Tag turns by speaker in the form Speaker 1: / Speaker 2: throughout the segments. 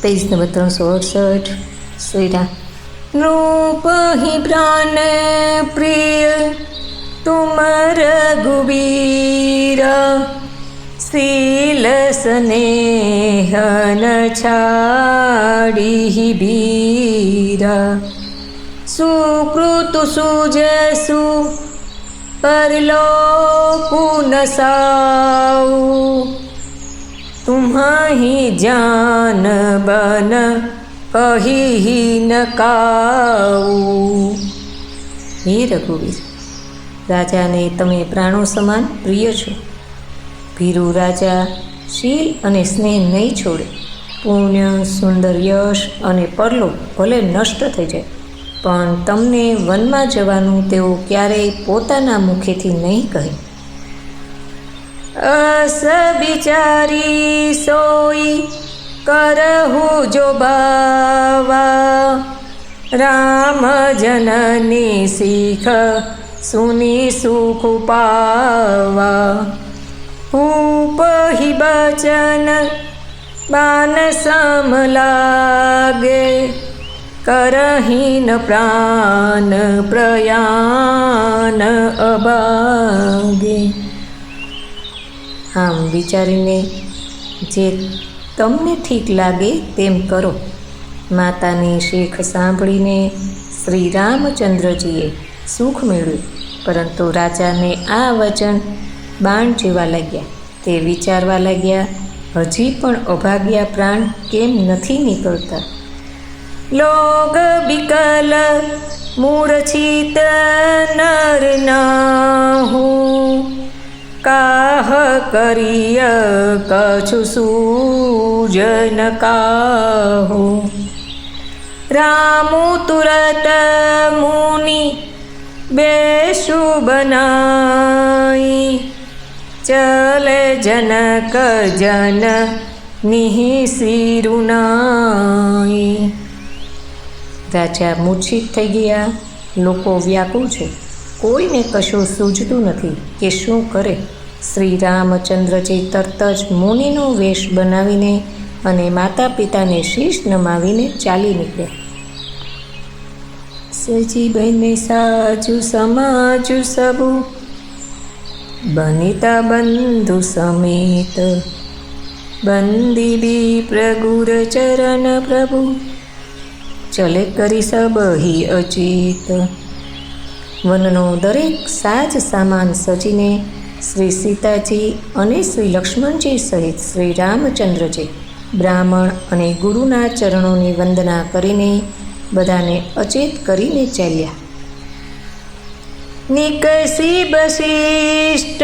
Speaker 1: Page number 368। Shriram. नृप ही प्राण प्रिय तुम रघुवीर, शील स्नेह न छाड़ी बीरा, सुकृत सुजसु परलोकु न साऊ, तुम्हारी जान बन कही न काऊ। हे रघुवीर, राजा ने तमे प्राणों समान प्रिय छो। भीरु राजा शील अने स्नेह नहीं छोड़े। पुण्य, सुंदर यश अने परलोक भले नष्ट थई जाय, पण तमने वनमा जवानुं तेओ क्यारेय पोताना मुखेथी नहीं कहे। अस बिचारी सोई करहु जो बावा, राम जननी सीख सुनी सुख पावा। खूप ही बचन बान सम लागे, करहीन प्राण प्रयाण अभागे। आम विचारीने जे तमने ठीक लागे तेम करो। मातानी शेख सांभळीने श्री रामचंद्रजीए सुख मेळव्युं, परंतु राजाने आ वचन बाण जेवा लाग्या। ते विचारवा लाग्या, हजी पण अभाग्या प्राण केम नथी निकळता। लोग बिकल मूर्छित नर नाहू, काह करिय कछु सूजन काहू। रामु तुरत मुनि बेशु बनाई, चले जनक जन निहि सिरुनाई। राजा मूर्छित थई गया। लोको व्याकुल छे, कोईने कशुं सूझतुं नथी के शुं करे। श्री रामचंद्रजी तरत ज मुनिनो वेश बनावीने अने माता पिताने शीश नमावीने चाली निकळ्या। सजी बने साजु समाजु सबु, बनिता बंधु समेत, बंदी भी प्रगुर चरण प्रभु, चले करी सब ही अचित। वननो दरेक साज सामान सजीने श्री सीताजी अने श्री लक्ष्मणजी सहित श्री रामचंद्रजी ब्राह्मण अने गुरुना चरणोनी वंदना करीने बधाने अचेत करीने चाल्या। निकसी वशिष्ठ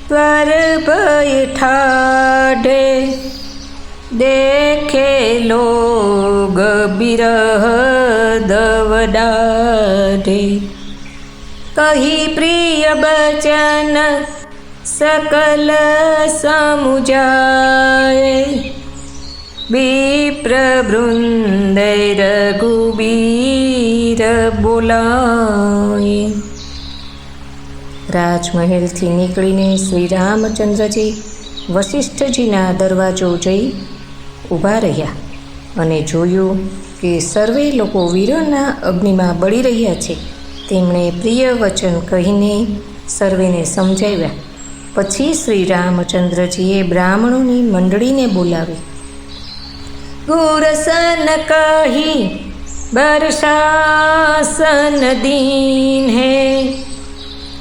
Speaker 1: द्वार भय ठाढ़े, देखे लोग बिरह दवडाढ़े। कही प्रिय बचन सकल समुजाए, विप्र वृंद रघुवीर बोलाए। राजमहल थी निकळीने श्री रामचंद्रजी वशिष्ठजीना दरवाजो जई ऊभा रह्या अने जोयुं के सर्वे लोको वीरोना अग्निमां बळी रह्या छे। તેમણે પ્રિય વચન કહીને સર્વેને સમજાવ્યા। પછી શ્રી રામચંદ્રજીએ બ્રાહ્મણોની મંડળીને બોલાવી। ગુરસન કહી બરશાસન દીન હે,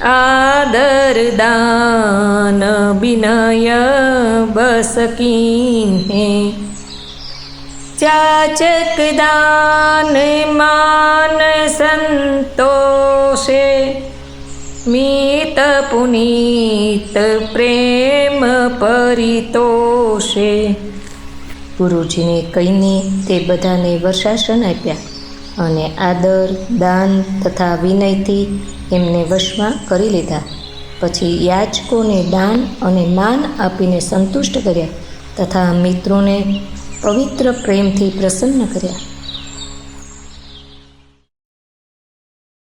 Speaker 1: आदर दान विनय बस कीन है। चाचक दान मान संतोषे, मीत पुनीत प्रेम परितोषे। गुरुजीने कहीने ते बधाने वर्षासन आप्या અને આદર દાન તથા વિનયથી એમને વશમાં કરી લીધા। પછી યાચકોને દાન અને માન આપીને સંતુષ્ટ કર્યા તથા મિત્રોને પવિત્ર પ્રેમથી પ્રસન્ન કર્યા।